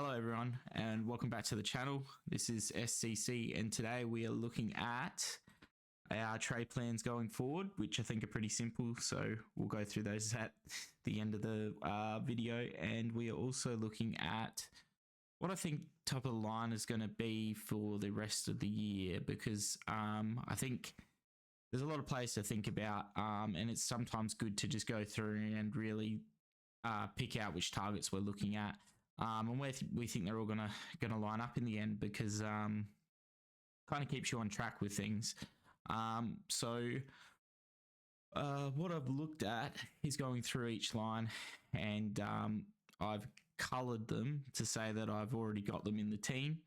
Hello, everyone, and welcome back to the channel. This is SCC, and today we are looking at our trade plans going forward, which I think are pretty simple. So we'll go through those at the end of the video, and we are also looking at what I think top of the line is going to be for the rest of the year, because I think there's a lot of players to think about, and it's sometimes good to just go through and really pick out which targets we're looking at. And we think they're all gonna line up in the end, because kind of keeps you on track with things. So what I've looked at is going through each line, and I've coloured them to say that I've already got them in the team,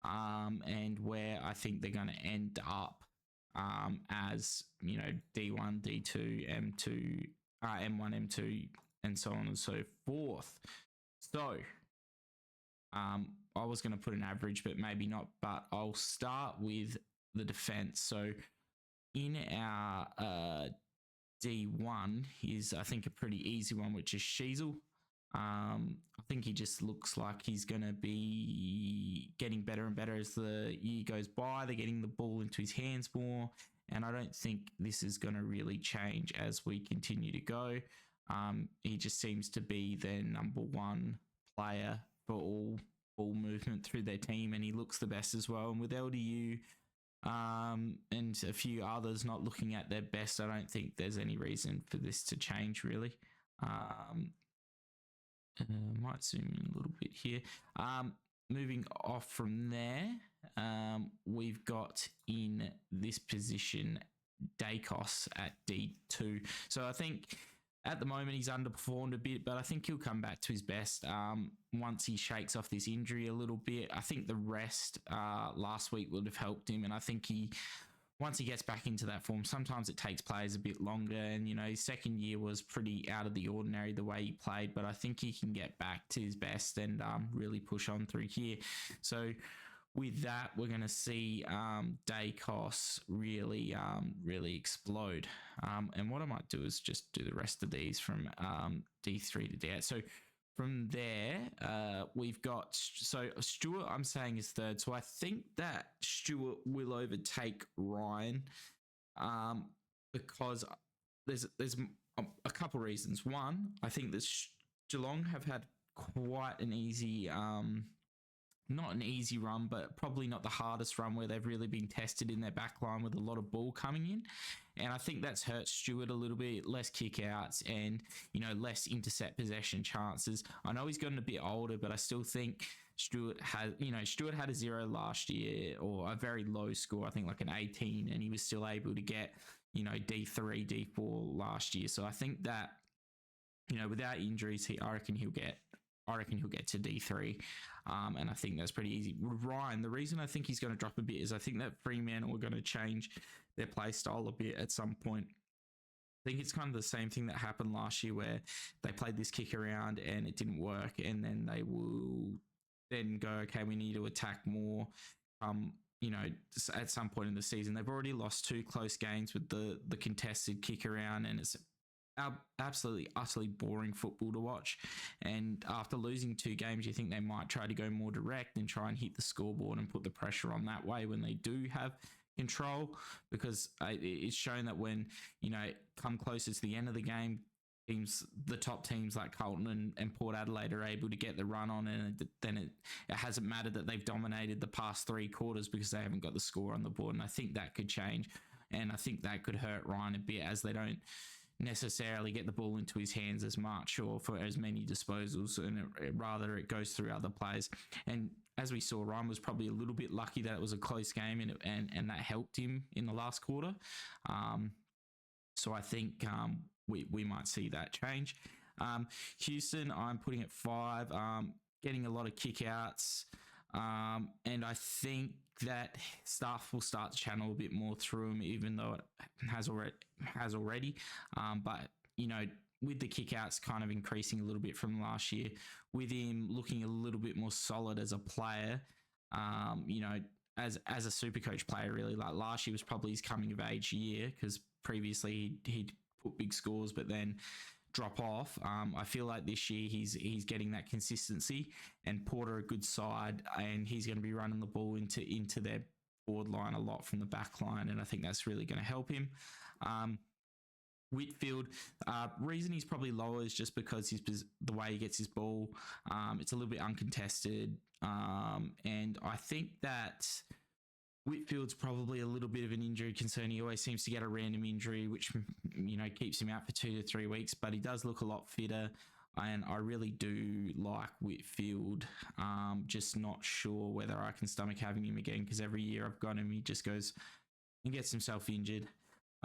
and where I think they're going to end up as, you know, D1, D2, M2, M1, M2, and so on and so forth. So I was going to put an average, but maybe not. But I'll start with the defense. So in our D1 is, I think, a pretty easy one, which is Sheasel. I think he just looks like he's going to be getting better and better as the year goes by. They're getting the ball into his hands more, and I don't think this is going to really change as we continue to go. He just seems to be their number one player for all ball movement through their team, and he looks the best as well. And with LDU and a few others not looking at their best, I don't think there's any reason for this to change, really. Might zoom in a little bit here. Moving off from there, we've got in this position Dacos at D2. So I think at the moment he's underperformed a bit, but I think he'll come back to his best once he shakes off this injury a little bit. I think the rest last week would have helped him, and I think once he gets back into that form, sometimes it takes players a bit longer, and, you know, his second year was pretty out of the ordinary the way he played, but I think he can get back to his best and really push on through here. So with that, we're going to see Dacos really explode. And what I might do is just do the rest of these from D3 to D8. So from there, we've got, so Stewart, I'm saying, is third. So I think that Stewart will overtake Ryan, because there's a couple of reasons. One, I think that Geelong have had quite an easy, not an easy run, but probably not the hardest run, where they've really been tested in their back line with a lot of ball coming in. And I think that's hurt Stewart a little bit, less kick-outs and, you know, less intercept possession chances. I know he's gotten a bit older, but I still think Stewart had a 0 last year, or a very low score, I think like an 18, and he was still able to get, you know, D3, D4 last year. So I think that, you know, without injuries, I reckon he'll get to D3, and I think that's pretty easy. With Ryan, the reason I think he's going to drop a bit is I think that Fremantle are going to change their play style a bit at some point. I think it's kind of the same thing that happened last year, where they played this kick around and it didn't work, and then they will then go, okay, we need to attack more. You know, at some point in the season, they've already lost 2 close games with the contested kick around, and it's absolutely utterly boring football to watch. And after losing 2 games, you think they might try to go more direct and try and hit the scoreboard and put the pressure on that way when they do have control, because it's shown that when, you know, come closer to the end of the game, the top teams like Carlton and Port Adelaide are able to get the run on, and then it hasn't mattered that they've dominated the past 3 quarters because they haven't got the score on the board. And I think that could change, and I think that could hurt Ryan a bit, as they don't necessarily get the ball into his hands as much or for as many disposals, and rather it goes through other players. And as we saw, Ryan was probably a little bit lucky that it was a close game, and that helped him in the last quarter. So I think we might see that change. Houston, I'm putting at 5, getting a lot of kickouts, and I think that staff will start to channel a bit more through him, even though it has already. But, you know, with the kickouts kind of increasing a little bit from last year, with him looking a little bit more solid as a player, you know, as a Supercoach player, really. Like last year was probably his coming of age year, because previously he'd put big scores, but then drop off. I feel like this year he's getting that consistency, and Porter a good side, and he's going to be running the ball into their forward line a lot from the back line, and I think that's really going to help him. Whitfield, reason he's probably lower is just because the way he gets his ball, it's a little bit uncontested, and I think that Whitfield's probably a little bit of an injury concern. He always seems to get a random injury, which, you know, keeps him out for 2 to 3 weeks, but he does look a lot fitter, and I really do like Whitfield. Just not sure whether I can stomach having him again, because every year I've got him, he just goes and gets himself injured.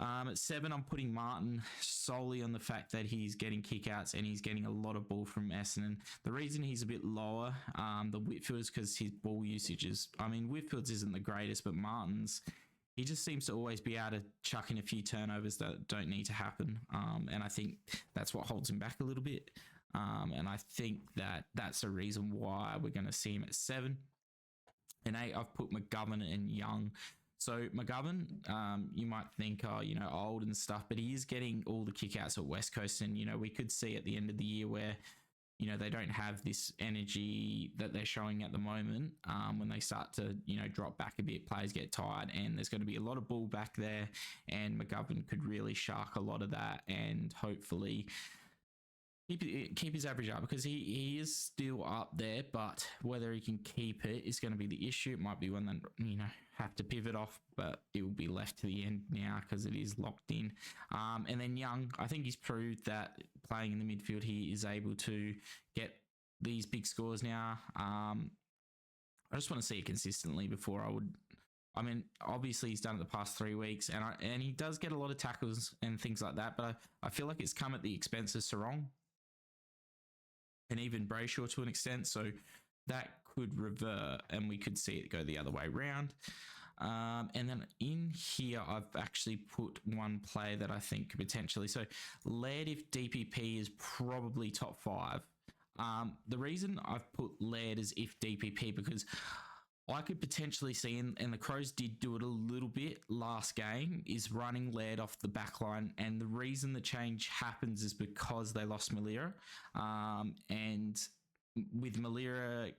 At 7, I'm putting Martin solely on the fact that he's getting kickouts and he's getting a lot of ball from Essendon. The reason he's a bit lower than Whitfield is because his ball usage is, I mean, Whitfield's isn't the greatest, but Martin's, he just seems to always be able to chuck in a few turnovers that don't need to happen. And I think that's what holds him back a little bit. And I think that's a reason why we're going to see him at 7. And 8, I've put McGovern and Young. So McGovern, you might think, old and stuff, but he is getting all the kickouts at West Coast. And, we could see at the end of the year where, they don't have this energy that they're showing at the moment. When they start to, drop back a bit, players get tired, and there's going to be a lot of ball back there, and McGovern could really shark a lot of that and hopefully keep his average up, because he is still up there, but whether he can keep it is going to be the issue. It might be one that, have to pivot off, but it will be left to the end now because it is locked in. And then Young, I think he's proved that playing in the midfield, he is able to get these big scores now. I just want to see it consistently before I would. I mean, obviously he's done it the past 3 weeks, and he does get a lot of tackles and things like that, but I feel like it's come at the expense of Sarong and even Brayshaw to an extent, so that could revert and we could see it go the other way around. And then in here, I've actually put one player that I think could potentially, so Laird, if DPP, is probably top 5. The reason I've put Laird as if DPP, because I could potentially see, and the Crows did do it a little bit last game, is running Laird off the back line. And the reason the change happens is because they lost Malira. And with Malira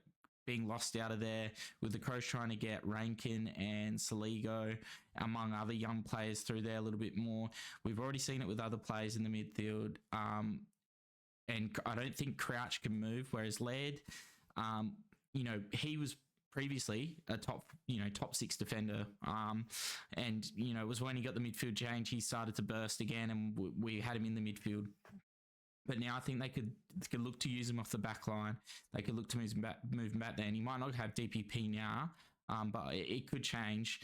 being lost out of there, with the Crows trying to get Rankin and Saligo, among other young players, through there a little bit more. We've already seen it with other players in the midfield. And I don't think Crouch can move, whereas Laird, he was previously a top 6 defender. And, it was when he got the midfield change, he started to burst again, and we had him in the midfield. But now I think they could look to use him off the back line. They could look to move him back there. And he might not have DPP now, but it could change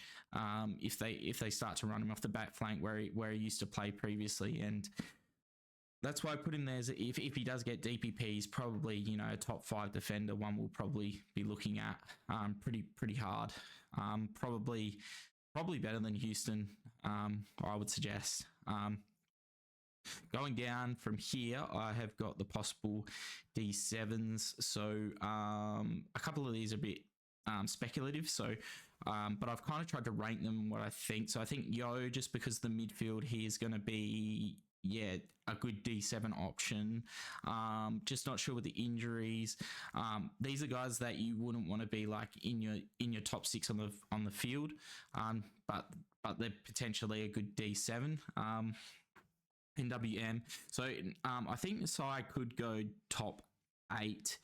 if they start to run him off the back flank where he used to play previously. And that's why I put him there. As if he does get DPP, he's probably a top 5 defender. One we'll probably be looking at pretty hard. Probably better than Houston. I would suggest. Going down from here, I have got the possible D7s. So a couple of these are a bit speculative. So, but I've kind of tried to rank them what I think. So I think Yo, just because the midfield, he is going to be a good D7 option. Just not sure with the injuries. These are guys that you wouldn't want to be like in your top 6 on the field. But they're potentially a good D7. In WM. So I think the side could go top 8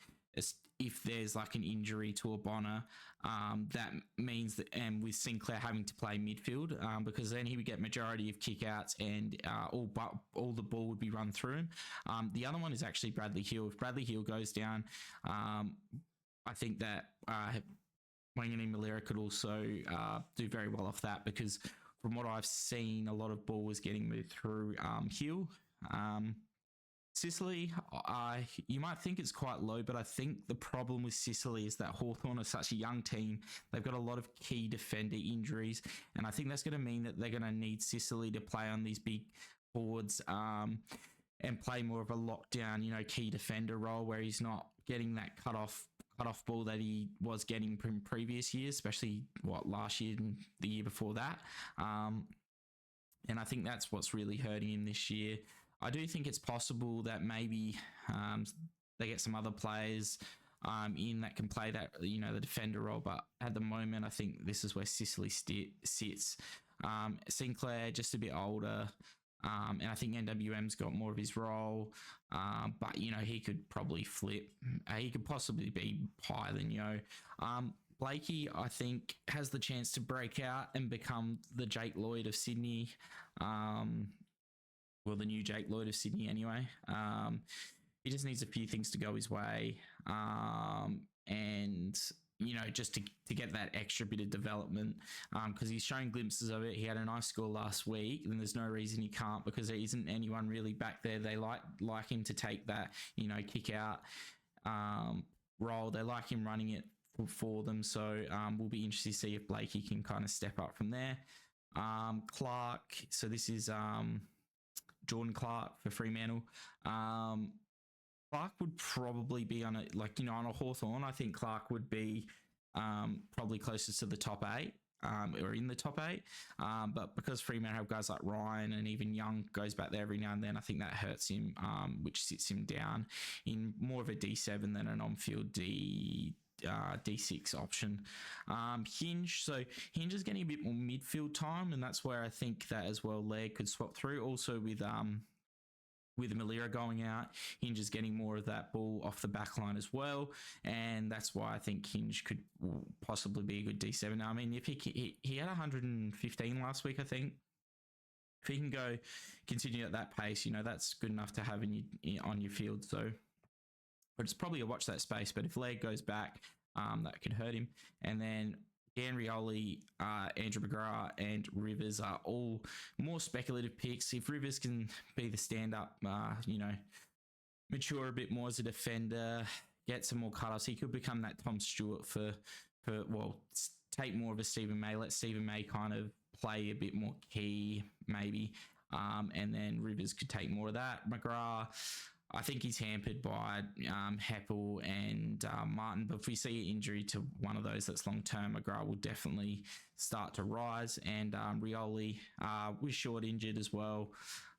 if there's like an injury to a Bonner. That means that, and with Sinclair having to play midfield, because then he would get majority of kickouts and all the ball would be run through him. The other one is actually Bradley Hill. If Bradley Hill goes down, I think that Wangani Malira could also do very well off that, because from what I've seen, a lot of ball was getting moved through Hill. Sicily, you might think it's quite low, but I think the problem with Sicily is that Hawthorn are such a young team. They've got a lot of key defender injuries, and I think that's going to mean that they're going to need Sicily to play on these big forwards and play more of a lockdown, key defender role where he's not getting that cut off ball that he was getting from previous years, especially last year and the year before that. And I think that's what's really hurting him this year. I do think it's possible that maybe they get some other players in that can play that, the defender role. But at the moment, I think this is where Sicily sits. Sinclair, just a bit older. And I think NWM's got more of his role. But, he could probably flip. He could possibly be higher than Yo. Blakey, I think, has the chance to break out and become the Jake Lloyd of Sydney. Well, the new Jake Lloyd of Sydney anyway. He just needs a few things to go his way. And, just to get that extra bit of development, because he's shown glimpses of it. He had a nice score last week, and there's no reason he can't, because there isn't anyone really back there. They like him to take that, kick out role. They like him running it for them. So we'll be interested to see if Blakey can kind of step up from there. Clark. So this is Jordan Clark for Fremantle. Clark would probably be on on a Hawthorn. I think Clark would be probably closest to the top 8 or in the top 8. But because Fremantle have guys like Ryan and even Young goes back there every now and then, I think that hurts him, which sits him down in more of a D7 than an on-field D6 option. Hinge. So Hinge is getting a bit more midfield time, and that's where I think that as well Leg could swap through. Also with Malira going out, Hinge is getting more of that ball off the back line as well, and that's why I think Hinge could possibly be a good D7. I mean, if he had 115 last week, I think. If he can continue at that pace, that's good enough to have on your field. So, but it's probably a watch that space. But if Leg goes back, that could hurt him. And then Dan Rioli, Andrew McGrath, and Rivers are all more speculative picks. If Rivers can be the stand-up, mature a bit more as a defender, get some more cut-offs, he could become that Tom Stewart take more of a Stephen May, let Stephen May kind of play a bit more key, maybe, and then Rivers could take more of that. McGrath, I think he's hampered by Heppel and Martin. But if we see an injury to one of those that's long-term, McGrath will definitely start to rise. And Rioli was short injured as well.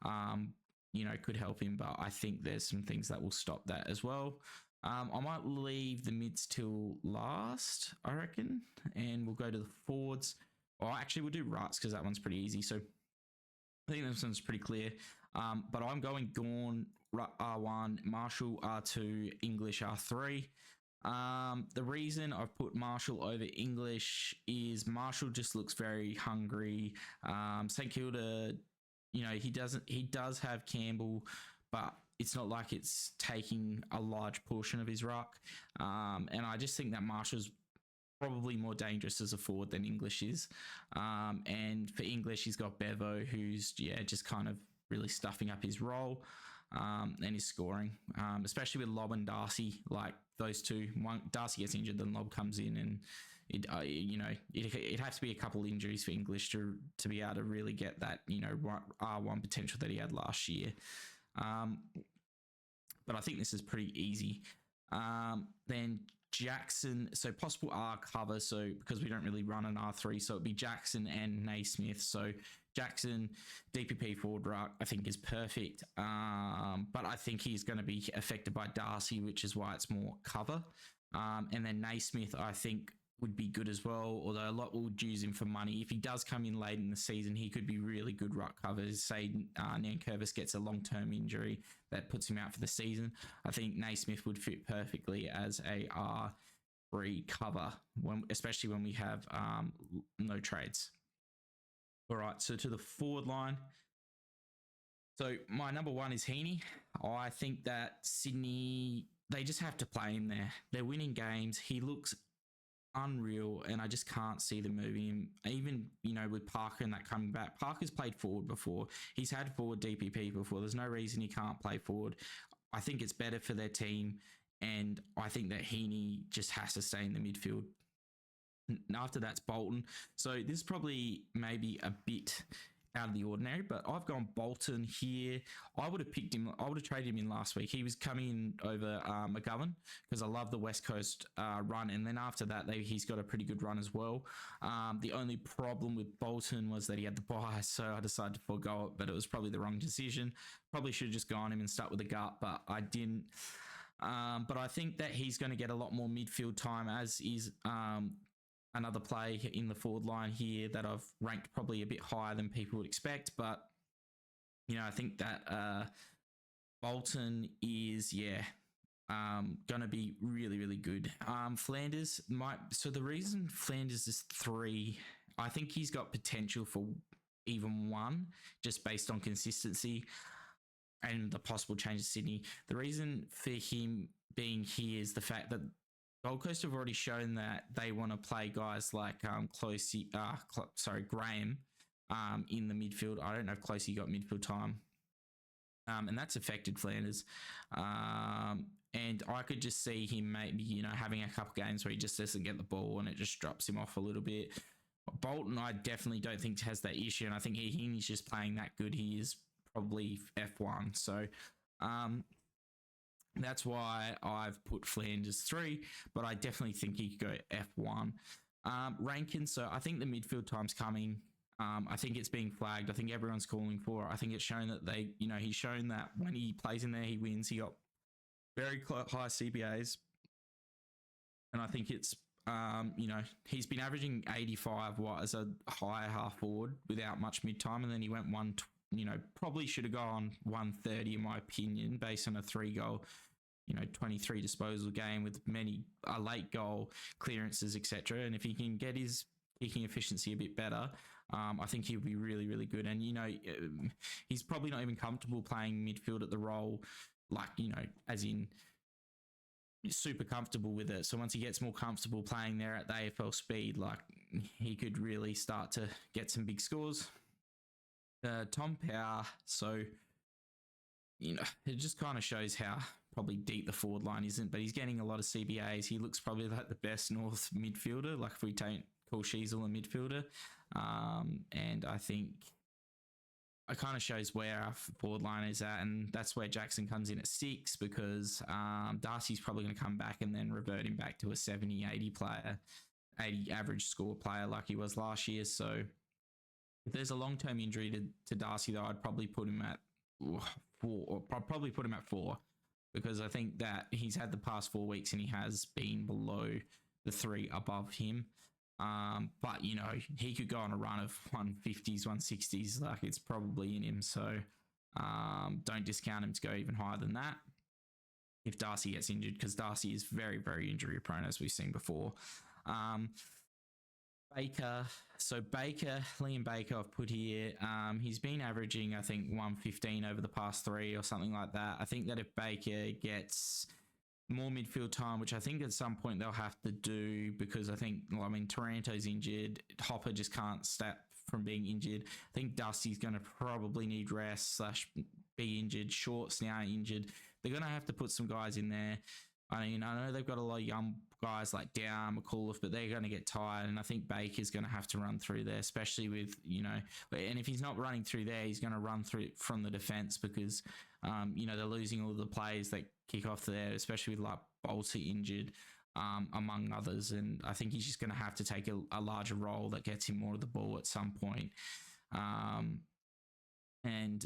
Could help him. But I think there's some things that will stop that as well. I might leave the mids till last, I reckon. And we'll go to the forwards. Or actually, we'll do rights because that one's pretty easy. So I think this one's pretty clear. But I'm going Gawn R1, Marshall R2, English R3. The reason I've put Marshall over English is Marshall just looks very hungry. St Kilda, he does have Campbell, but it's not like it's taking a large portion of his ruck. And I just think that Marshall's probably more dangerous as a forward than English is. And for English, he's got Bevo, who's just kind of really stuffing up his role and his scoring, especially with Lob and Darcy. Like those two, Darcy gets injured, then Lob comes in, and it'd have to be a couple injuries for English to be able to really get that R1 potential that he had last year. But I think this is pretty easy. Then Jackson, so possible R cover, so because we don't really run an R3, so it'd be Jackson and Naismith. So Jackson, DPP forward ruck, I think is perfect. But I think he's going to be affected by Darcy, which is why it's more cover. And then Naismith, I think, would be good as well, although a lot will use him for money. If he does come in late in the season, he could be really good ruck covers. Say Nankervis gets a long-term injury that puts him out for the season. I think Naismith would fit perfectly as a R3 cover, especially when we have no trades. All right, so to the forward line. So my number one is Heaney. I think that Sydney, they just have to play him there. They're winning games. He looks unreal, and I just can't see them moving him. Even, with Parker and that coming back. Parker's played forward before. He's had forward DPP before. There's no reason he can't play forward. I think it's better for their team, and I think that Heaney just has to stay in the midfield. After that's Bolton. So this is probably maybe a bit out of the ordinary, but I've gone Bolton here. I would have picked him. I would have traded him in last week. He was coming in over McGovern because I love the West Coast run. And then after that, he's got a pretty good run as well. The only problem with Bolton was that he had the bye, so I decided to forego it, but it was probably the wrong decision. Probably should have just gone him and stuck with the gut, but I didn't. But I think that he's going to get a lot more midfield time, as is another play in the forward line here that I've ranked probably a bit higher than people would expect. But, I think that Bolton is, going to be really, really good. Flanders so the reason Flanders is 3, I think he's got potential for even 1, just based on consistency and the possible change to Sydney. The reason for him being here is the fact that Gold Coast have already shown that they want to play guys like Graham in the midfield. I don't know if Closey got midfield time. And that's affected Flanders. And I could just see him maybe, having a couple games where he just doesn't get the ball and it just drops him off a little bit. Bolton, I definitely don't think has that issue. And I think he's just playing that good. He is probably F1. So, that's why I've put Flanders 3, but I definitely think he could go F1. Rankin, so I think the midfield time's coming. I think it's being flagged. I think everyone's calling for it. I think it's shown that he's shown that when he plays in there, he wins. He got very high CBAs. And I think it's, he's been averaging 85 as a high half forward without much mid-time. And then he went probably should have gone 130 in my opinion, based on a 3-goal, 23 disposal game with a late goal, clearances, etc. And if he can get his kicking efficiency a bit better, I think he'll be really, really good. And, he's probably not even comfortable playing midfield at the role, as in super comfortable with it. So once he gets more comfortable playing there at the AFL speed, he could really start to get some big scores. Tom Power, so, it just kind of shows how probably deep the forward line isn't, but he's getting a lot of CBAs. He looks probably like the best North midfielder, if we don't call Sheasel a midfielder. And I think it kind of shows where our forward line is at, and that's where Jackson comes in at 6, because Darcy's probably going to come back and then revert him back to a 70, 80 player, 80 average score player like he was last year. So if there's a long-term injury to Darcy, though, I'd probably put him at 4, because I think that he's had the past 4 weeks and he has been below the 3 above him. But, he could go on a run of 150s, 160s, it's probably in him. So don't discount him to go even higher than that if Darcy gets injured, because Darcy is very, very injury prone, as we've seen before. Baker. So Liam Baker, I've put here. He's been averaging, I think, 115 over the past 3 or something like that. I think that if Baker gets more midfield time, which I think at some point they'll have to do, because I think, Taranto's injured. Hopper just can't stop from being injured. I think Dusty's going to probably need rest / be injured. Short's now injured. They're going to have to put some guys in there. I know they've got a lot of young guys like Down, McAuliffe, but they're going to get tired, and I think Baker's going to have to run through there, especially with, and if he's not running through there, he's going to run through from the defence, because, they're losing all the players that kick off there, especially with Bolter injured, among others, and I think he's just going to have to take a larger role that gets him more of the ball at some point. And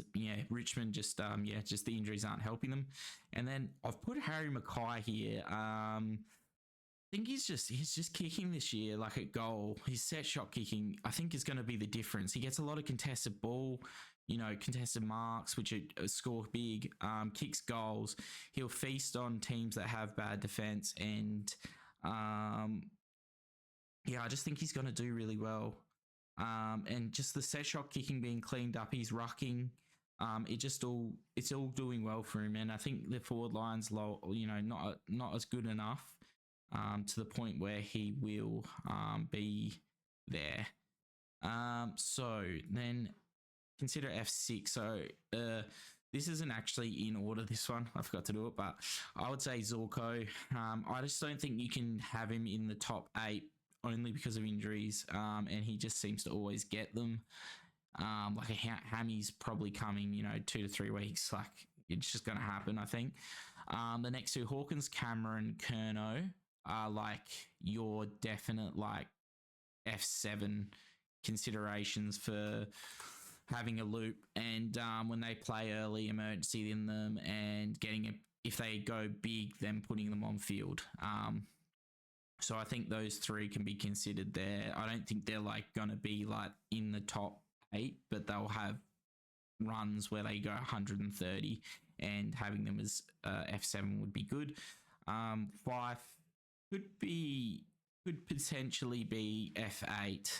Richmond just the injuries aren't helping them. And then I've put Harry Mackay here. I think he's just kicking this year at goal. His set shot kicking, I think, is going to be the difference. He gets a lot of contested ball, contested marks, which score big, kicks goals. He'll feast on teams that have bad defense, and I just think he's going to do really well. And just the set shot kicking being cleaned up, he's rucking. It's all doing well for him, and I think the forward line's low, not as good enough to the point where he will be there. So then consider F6. So this isn't actually in order, this one. I forgot to do it, but I would say Zorko. I just don't think you can have him in the top 8 only because of injuries, and he just seems to always get them. Like a Hammy's probably coming, 2 to 3 weeks. Like it's just going to happen, I think. The next two, Hawkins, Cameron, Kerno, are like your definite like F7 considerations for having a loop, and when they play early, emergency in them, and if they go big, then putting them on field. So I think those three can be considered there. I don't think they're like going to be like in the top 8, but they'll have runs where they go 130, and having them as F7 would be good. Fife could potentially be F8,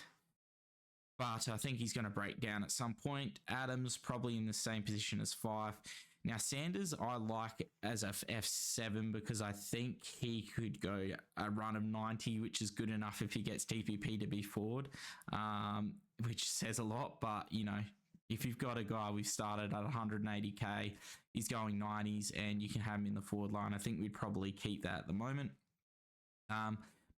but I think he's going to break down at some point. Adams probably in the same position as Fife. Now, Sanders, I like as a F7 because I think he could go a run of 90, which is good enough if he gets TPP to be forward, which says a lot. But, if you've got a guy we've started at 180k, he's going 90s, and you can have him in the forward line, I think we'd probably keep that at the moment.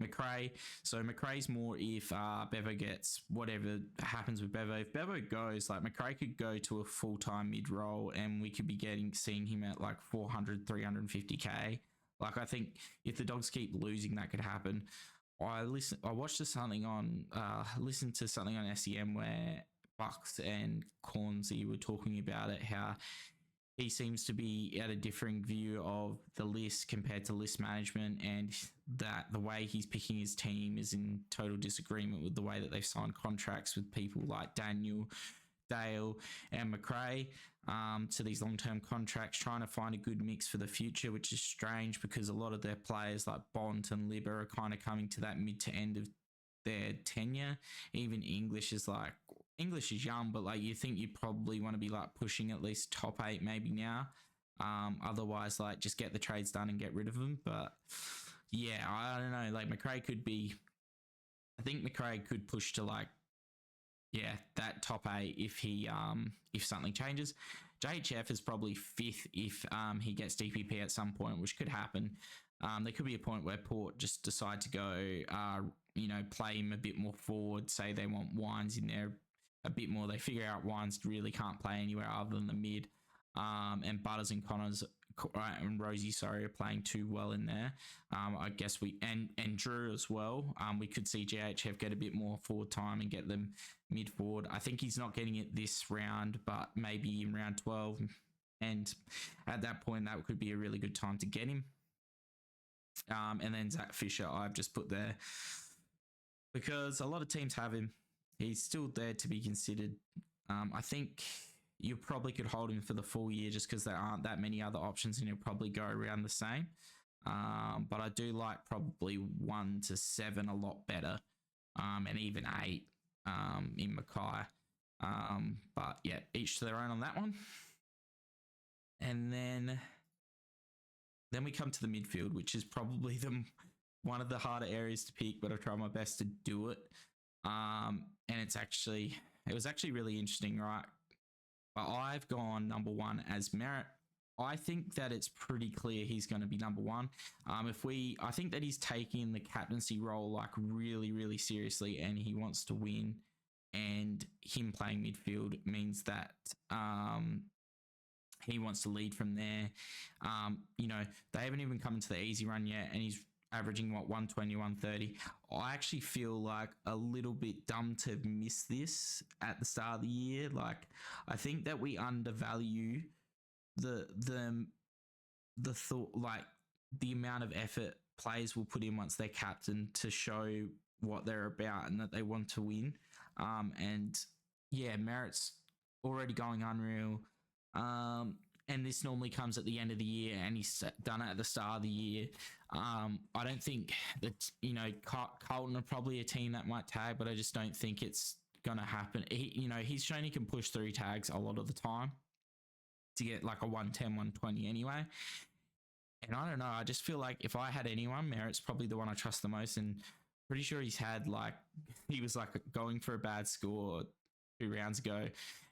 McRae. So McRae's more if Bevo gets whatever happens with Bevo. If Bevo goes, like McRae could go to a full-time mid-roll, and we could be seeing him at like 400, 350k. Like I think if the Dogs keep losing, that could happen. I listened to something on SEM where Bucks and Cornsey were talking about it, how he seems to be at a differing view of the list compared to list management, and that the way he's picking his team is in total disagreement with the way that they've signed contracts with people like Daniel, Dale, and McRae to these long-term contracts, trying to find a good mix for the future, which is strange because a lot of their players like Bont and Libba are kind of coming to that mid to end of their tenure. Even English is young, but like you think you probably want to be like pushing at least top 8 maybe now. Otherwise, like just get the trades done and get rid of them. But yeah, I don't know. Like McRae I think McRae could push to like, yeah, that top 8 if something changes. JHF is probably 5th if he gets DPP at some point, which could happen. There could be a point where Port just decide to go, play him a bit more forward. Say they want Wines in there a bit more. They figure out Wines really can't play anywhere other than the mid. And Butters and Connors and Rosie, are playing too well in there. I guess and Drew as well. We could see GHF get a bit more forward time and get them mid forward. I think he's not getting it this round, but maybe in round 12. And at that point, that could be a really good time to get him. And then Zach Fisher, I've just put there because a lot of teams have him. He's still there to be considered. I think you probably could hold him for the full year just because there aren't that many other options, and he'll probably go around the same. But I do like probably 1 to 7 a lot better, and even 8 in Mackay. But yeah, each to their own on that one. And then we come to the midfield, which is probably one of the harder areas to pick, but I try my best to do it. And it was actually really interesting, right? But I've gone number 1 as Merritt. I think that it's pretty clear he's going to be number 1. I think that he's taking the captaincy role like really, really seriously, and he wants to win. And him playing midfield means that he wants to lead from there. They haven't even come into the easy run yet, and he's averaging 120, 130. I actually feel like a little bit dumb to miss this at the start of the year. Like, I think that we undervalue the thought, like the amount of effort players will put in once they're captain to show what they're about and that they want to win. And yeah, Merritt's already going unreal. And this normally comes at the end of the year, and he's done it at the start of the year. I don't think that, Carlton are probably a team that might tag, but I just don't think it's going to happen. He's shown he can push 3 tags a lot of the time to get like a 110, 120 anyway. And I don't know, I just feel like if I had anyone, Merritt's probably the one I trust the most, and pretty sure he was going for a bad score 2 rounds ago,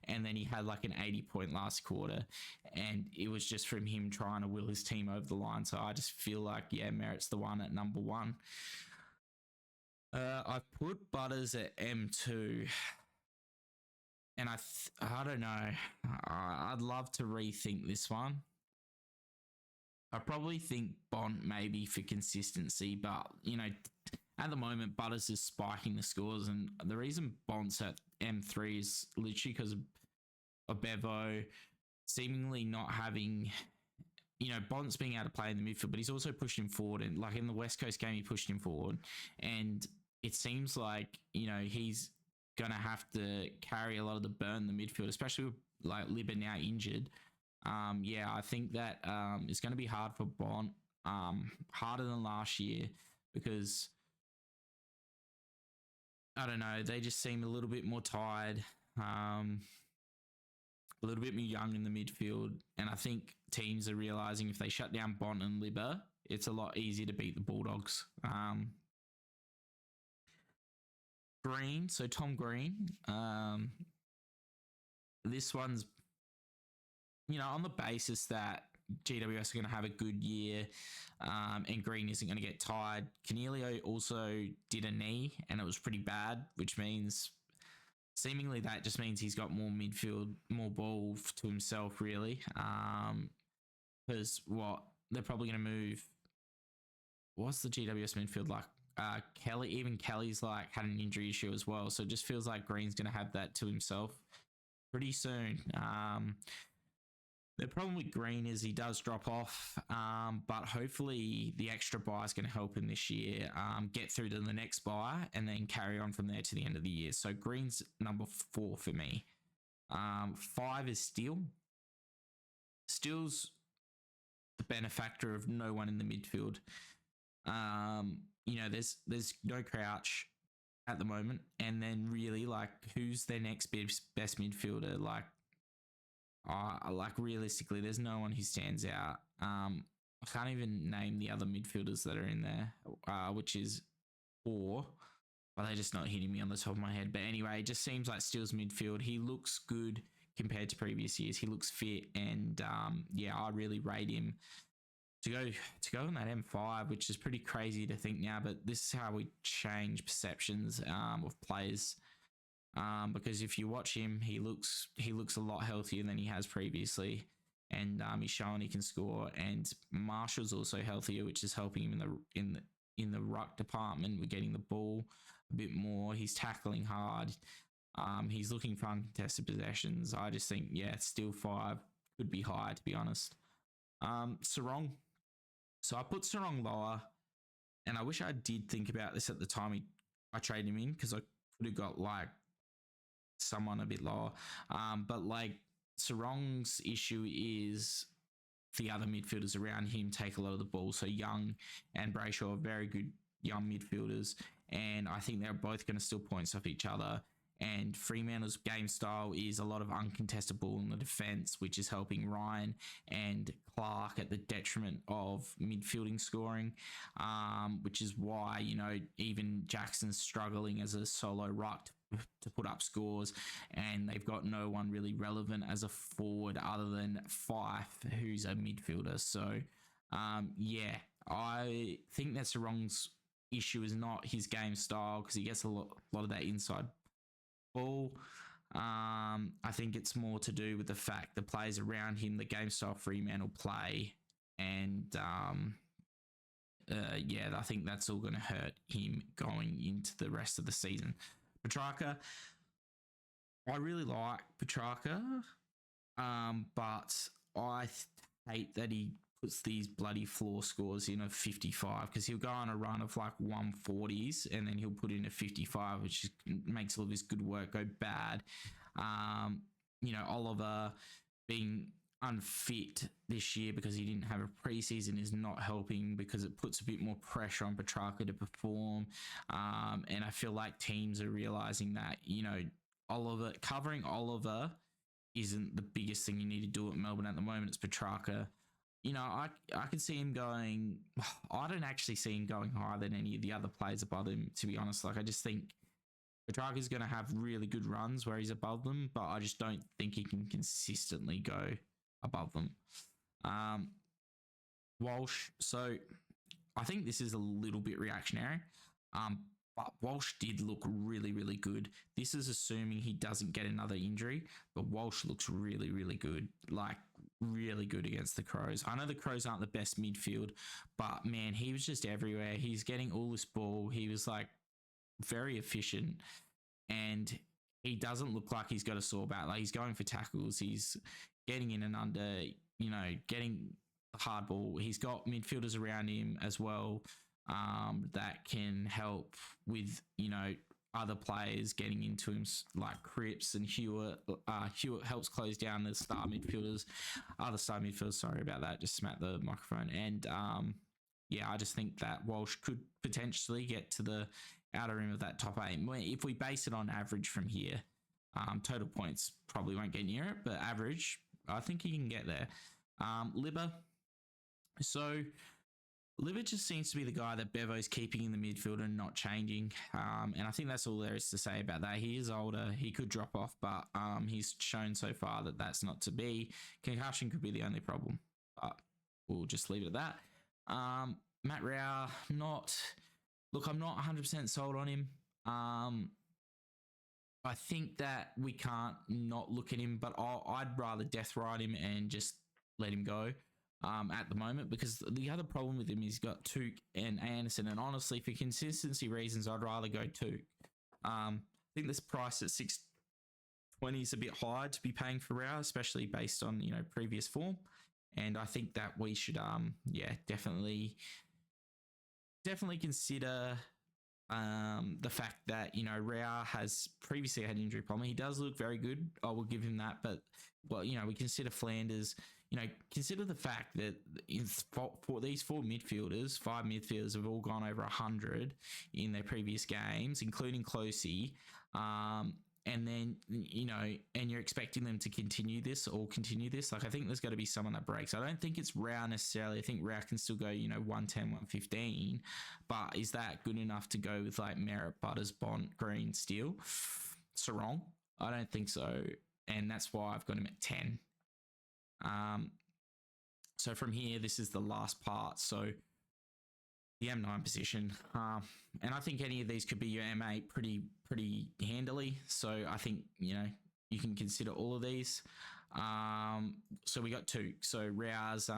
and then he had like an 80-point last quarter, and it was just from him trying to will his team over the line. So I just feel like, yeah, Merritt's the one at number 1. I've put Butters at M2, And I don't know. I'd love to rethink this one. I probably think Bont maybe for consistency, but at the moment Butters is spiking the scores, and the reason Bont's at M3 is literally because of Bevo seemingly not having. Bont's being able to play in the midfield, but he's also pushed him forward. And like in the West Coast game, he pushed him forward. And it seems like, he's going to have to carry a lot of the burn in the midfield, especially with like Libba now injured. I think that it's going to be hard for Bont, harder than last year because, I don't know, they just seem a little bit more tired. A little bit more young in the midfield. And I think teams are realising if they shut down Bont and Libba, it's a lot easier to beat the Bulldogs. Green, so Tom Green. This one's, on the basis that GWS are going to have a good year and Green isn't going to get tired. Cornelio also did a knee and it was pretty bad, which means seemingly that just means he's got more midfield, more ball to himself, really. Because they're probably going to move. What's the GWS midfield like? Kelly, even Kelly's like had an injury issue as well. So it just feels like Green's going to have that to himself pretty soon. The problem with Green is he does drop off, but hopefully the extra buy is going to help him this year get through to the next buy and then carry on from there to the end of the year. So Green's number 4 for me. 5 is Steele. Steele's the benefactor of no one in the midfield. There's no Crouch at the moment, and then really like who's their next best midfielder? Like realistically, there's no one who stands out. I can't even name the other midfielders that are in there, which is 4. But they're just not hitting me on the top of my head. But anyway, it just seems like Steele's midfield. He looks good compared to previous years. He looks fit, and I really rate him to go on that M5, which is pretty crazy to think now. But this is how we change perceptions of players. Because if you watch him, he looks a lot healthier than he has previously, and he's showing he can score. And Marshall's also healthier, which is helping him in the ruck department. We're getting the ball a bit more. He's tackling hard. He's looking for uncontested possessions. I just think still 5 could be high, to be honest. Sarong. So I put Sarong lower, and I wish I did think about this at the time I traded him in, because I could have got like someone a bit lower. But like Sarong's issue is the other midfielders around him take a lot of the ball. So Young and Brayshaw are very good young midfielders, and I think they're both going to steal points off each other. And Fremantle's game style is a lot of uncontested ball in the defence, which is helping Ryan and Clark at the detriment of midfielding scoring, which is why, even Jackson's struggling as a solo ruck to put up scores, and they've got no one really relevant as a forward other than Fife, who's a midfielder. So, I think that's the wrong's issue is not his game style, because he gets a lot of that inside ball. I think it's more to do with the fact the players around him, the game style Fremantle play, and I think that's all going to hurt him going into the rest of the season. Petrarca, I really like Petrarca, but I hate that he puts these bloody floor scores in of 55, because he'll go on a run of like 140s and then he'll put in a 55, which makes all of his good work go bad. Oliver being unfit this year because he didn't have a preseason is not helping, because it puts a bit more pressure on Petrarca to perform. And I feel like teams are realizing that, covering Oliver isn't the biggest thing you need to do at Melbourne at the moment. It's Petrarca. I could see him going. I don't actually see him going higher than any of the other players above him, to be honest. Like, I just think Petrarca's going to have really good runs where he's above them, but I just don't think he can consistently go above them. Walsh. So I think this is a little bit reactionary, But Walsh did look really, really good. This is assuming he doesn't get another injury, but Walsh looks really, really good. Like, really good against the Crows. I know the Crows aren't the best midfield, but man, he was just everywhere. He's getting all this ball. He was like very efficient, and he doesn't look like he's got a sore back. Like, he's going for tackles. He's getting in and under, getting the hard ball. He's got midfielders around him as well that can help with, other players getting into him, like Cripps and Hewitt. Hewitt helps close down the star midfielders, other star midfielders. Sorry about that. Just smacked the microphone. And I just think that Walsh could potentially get to the outer rim of that top 8. If we base it on average from here, total points probably won't get near it, but average, I think he can get there. Libba. So Libba just seems to be the guy that Bevo's keeping in the midfield and not changing. And I think that's all there is to say about that. He is older. He could drop off, but he's shown so far that that's not to be. Concussion could be the only problem, but we'll just leave it at that. Matt Rao, I'm not 100% sold on him. I think that we can't not look at him, but I'd rather death ride him and just let him go at the moment, because the other problem with him is he's got Tuke and Anderson, and honestly, for consistency reasons, I'd rather go Tuke. I think this price at 620 is a bit high to be paying for Rao, especially based on previous form, and I think that we should definitely consider the fact that Rao has previously had an injury problem. He does look very good. I will give him that, but we consider Flanders. Consider the fact that for these five midfielders have all gone over 100 in their previous games, including Closey. And then, and you're expecting them to continue this. Like, I think there's got to be someone that breaks. I don't think it's Rao necessarily. I think Rao can still go, 110, 115. But is that good enough to go with like Merritt, Butters, Bont, Green, Steele? Sarong? I don't think so. And that's why I've got him at 10. So from here, this is the last part. So the M9 position, and I think any of these could be your M8 pretty handily. So I think you can consider all of these. So we got Tuke. So Rao's,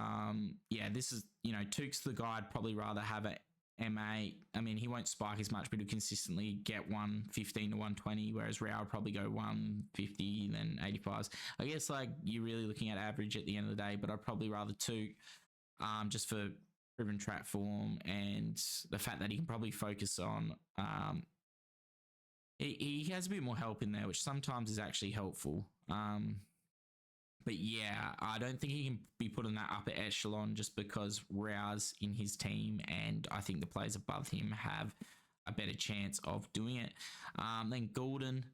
this is Tuke's the guy I'd probably rather have at M8. I mean, he won't spike as much, but he'll consistently get 115 to 120, whereas Rao will probably go 150, then 85s. I guess like you're really looking at average at the end of the day, but I'd probably rather Tuke, just for proven track form and the fact that he can probably focus on. He has a bit more help in there, which sometimes is actually helpful. But yeah, I don't think he can be put in that upper echelon just because Rao's in his team, and I think the players above him have a better chance of doing it. Then Goulden.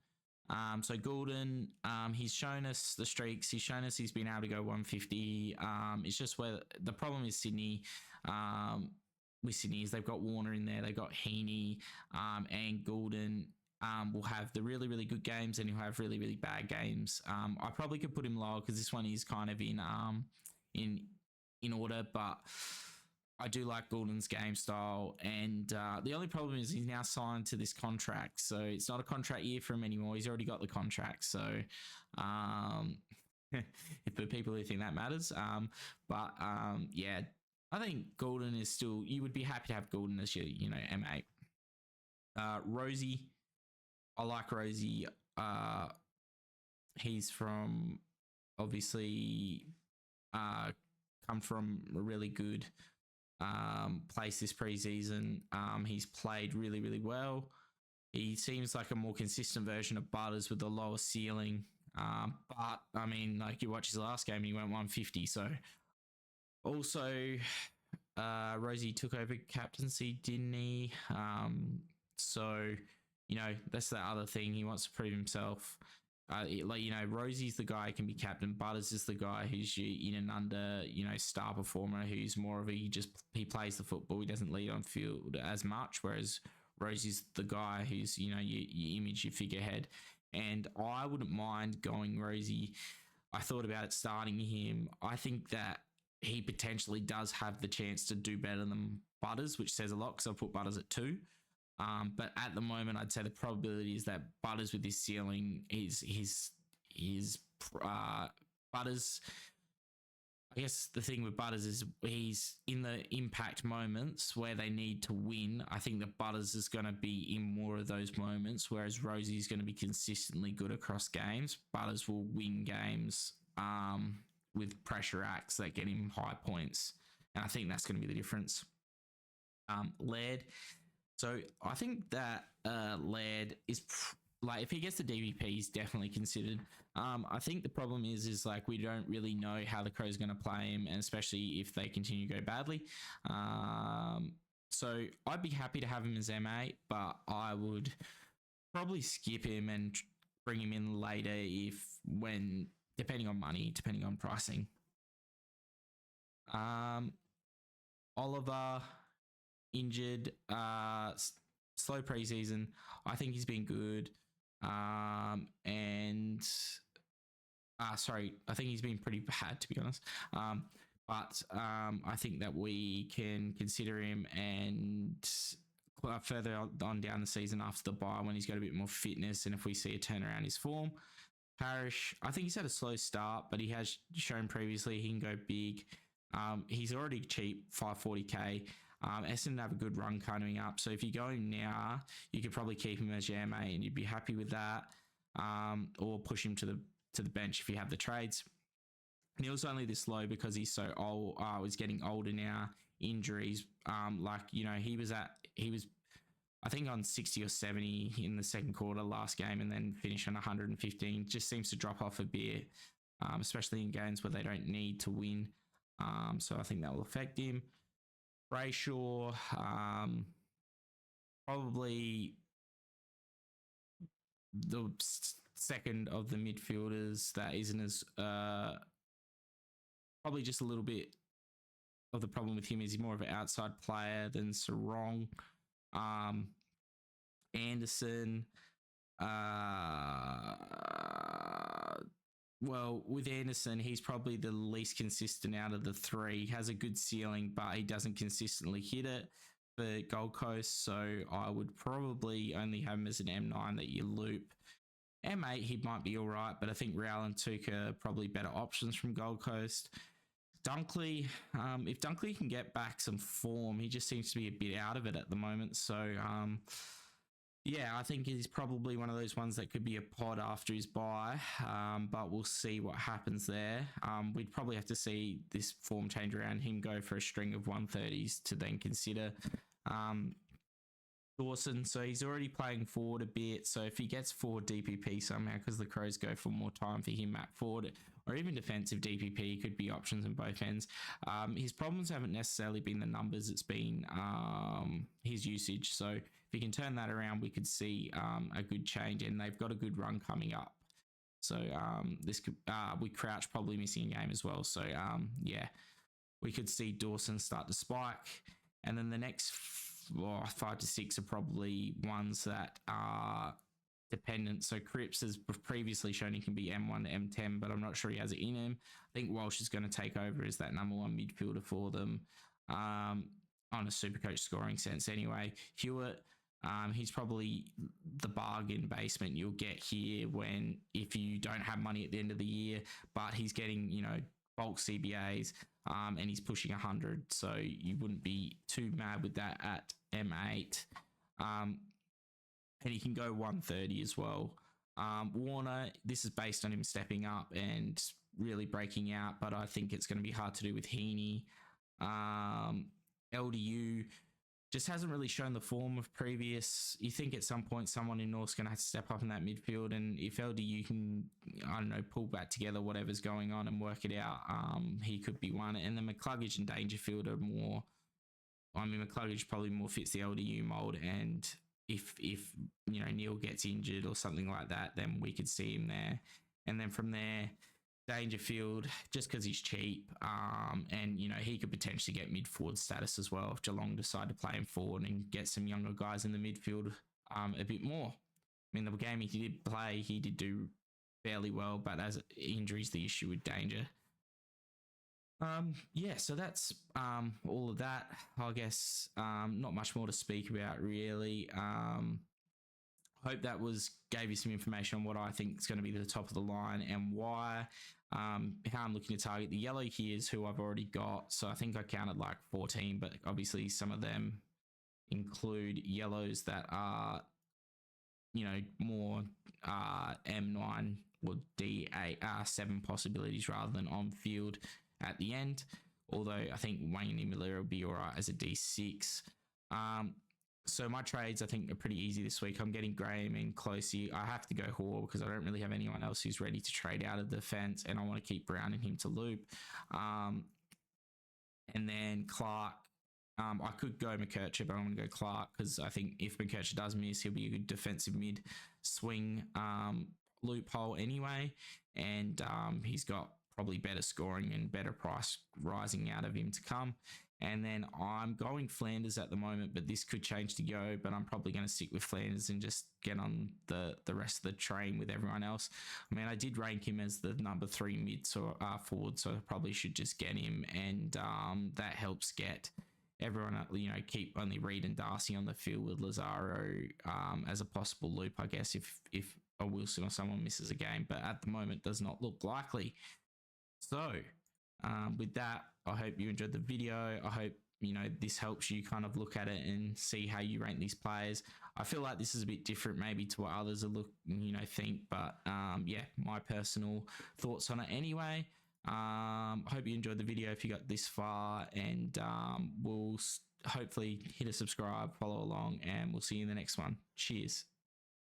So Goulden, he's shown us the streaks. He's shown us he's been able to go 150. It's just where the problem is Sydney. With Sydney is they've got Warner in there, they've got Heaney, and Goulden. Will have the really, really good games, and he'll have really, really bad games. I probably could put him lower because this one is kind of in order, but I do like Goulden's game style. And the only problem is he's now signed to this contract, so it's not a contract year for him anymore. He's already got the contract, so for people who think that matters. I think Goulden is still. You would be happy to have Goulden as your M8. Rosie. I like Rosie. He's from obviously come from a really good place this preseason. He's played really, really well. He seems like a more consistent version of Butters with a lower ceiling. But I mean, like, you watch his last game, he went 150. So also, Rosie took over captaincy, didn't he? So. That's the other thing. He wants to prove himself. Rosie's the guy who can be captain. Butters is the guy who's your in and under, star performer, who's more of he plays the football. He doesn't lead on field as much, whereas Rosie's the guy who's, your image, your figurehead. And I wouldn't mind going Rosie. I thought about it starting him. I think that he potentially does have the chance to do better than Butters, which says a lot because I've put Butters at 2. But at the moment, I'd say the probability is that Butters with his ceiling is Butters. I guess the thing with Butters is he's in the impact moments where they need to win. I think that Butters is going to be in more of those moments, whereas Rosie is going to be consistently good across games. Butters will win games with pressure acts that get him high points. And I think that's going to be the difference. Laird. So I think that Laird is like, if he gets the DVP, he's definitely considered. I think the problem is like we don't really know how the Crows are going to play him, and especially if they continue to go badly. So I'd be happy to have him as M8, but I would probably skip him and bring him in later depending on money, depending on pricing. Oliver, injured, slow preseason. I think he's been good. I think he's been pretty bad, to be honest. But I think that we can consider him, and further on down the season after the bye, when he's got a bit more fitness, and if we see a turnaround in his form. Parrish, I think he's had a slow start, but he has shown previously he can go big. He's already cheap, 540k. Essendon have a good run coming up, so if you go him now, you could probably keep him as your MA and you'd be happy with that, or push him to the bench if you have the trades. Neil's only this low because he's so old. He's getting older now. Injuries, he was I think on 60 or 70 in the second quarter last game, and then finished on 115. Just seems to drop off a bit, especially in games where they don't need to win. So I think that will affect him. Brayshaw, probably the second of the midfielders that isn't as probably just a little bit of the problem with him is he's more of an outside player than Sarong. Anderson, well, with Anderson, he's probably the least consistent out of the three. He has a good ceiling, but he doesn't consistently hit it for Gold Coast. So I would probably only have him as an M9 that you loop. M8, he might be all right, but I think Real and Tuka are probably better options from Gold Coast. Dunkley, if Dunkley can get back some form, he just seems to be a bit out of it at the moment. So, I think he's probably one of those ones that could be a pod after his bye, but we'll see what happens there. We'd probably have to see this form change around him go for a string of 130s to then consider. Dawson, so he's already playing forward a bit. So if he gets forward DPP somehow, because the Crows go for more time for him at forward, or even defensive DPP, could be options in both ends. His problems haven't necessarily been the numbers, it's been his usage. So if he can turn that around, we could see a good change, and they've got a good run coming up. So this could, with Crouch probably missing a game as well. So we could see Dawson start to spike, and then the next 5 to 6 are probably ones that are dependent. So Cripps has previously shown he can be M1 to M10, but I'm not sure he has it in him. I think Walsh is going to take over as that number one midfielder for them on a Supercoach scoring sense anyway. Hewitt, he's probably the bargain basement you'll get here if you don't have money at the end of the year, but he's getting, bulk CBAs, and he's pushing 100, so you wouldn't be too mad with that at M8. And he can go 130 as well. Warner, this is based on him stepping up and really breaking out, but I think it's going to be hard to do with Heaney. LDU just hasn't really shown the form of previous. You think at some point someone in North's going to have to step up in that midfield, and if LDU can, pull back together whatever's going on and work it out, he could be one. And then McCluggage and Dangerfield are more. McCluggage probably more fits the LDU mold, and if Neil gets injured or something like that, then we could see him there. And then from there, Dangerfield, just because he's cheap, and he could potentially get mid-forward status as well if Geelong decide to play him forward and get some younger guys in the midfield a bit more. The game he did play, he did do fairly well, but as injuries, the issue with Danger. Yeah, so that's all of that. I guess not much more to speak about really. Hope that was gave you some information on what I think is going to be the top of the line and why. How I'm looking to target the yellow here is who I've already got. So I think I counted like 14, but obviously some of them include yellows that are, more M9 or D8, 7 possibilities rather than on field at the end. Although I think Wayne Miller will be all right as a D6. So my trades, I think, are pretty easy this week. I'm getting Graham and Closey. I have to go Hall because I don't really have anyone else who's ready to trade out of the fence, and I want to keep Brown and him to loop. And then Clark. I could go McKercher, but I'm going to go Clark because I think if McKercher does miss, he'll be a good defensive mid swing loophole anyway. And he's got probably better scoring and better price rising out of him to come. And then I'm going Flanders at the moment, but this could change to go. But I'm probably going to stick with Flanders and just get on the rest of the train with everyone else. I mean, I did rank him as the number 3 mid forward, so I probably should just get him. And that helps get everyone, keep only Reed and Darcy on the field with Lazaro as a possible loop, I guess, if a Wilson or someone misses a game. But at the moment, does not look likely. So with that, I hope you enjoyed the video. I hope this helps you kind of look at it and see how you rank these players. I feel like this is a bit different maybe to what others are think, but yeah, my personal thoughts on it anyway. I hope you enjoyed the video if you got this far, and we'll hopefully hit a subscribe, follow along, and we'll see you in the next one. Cheers.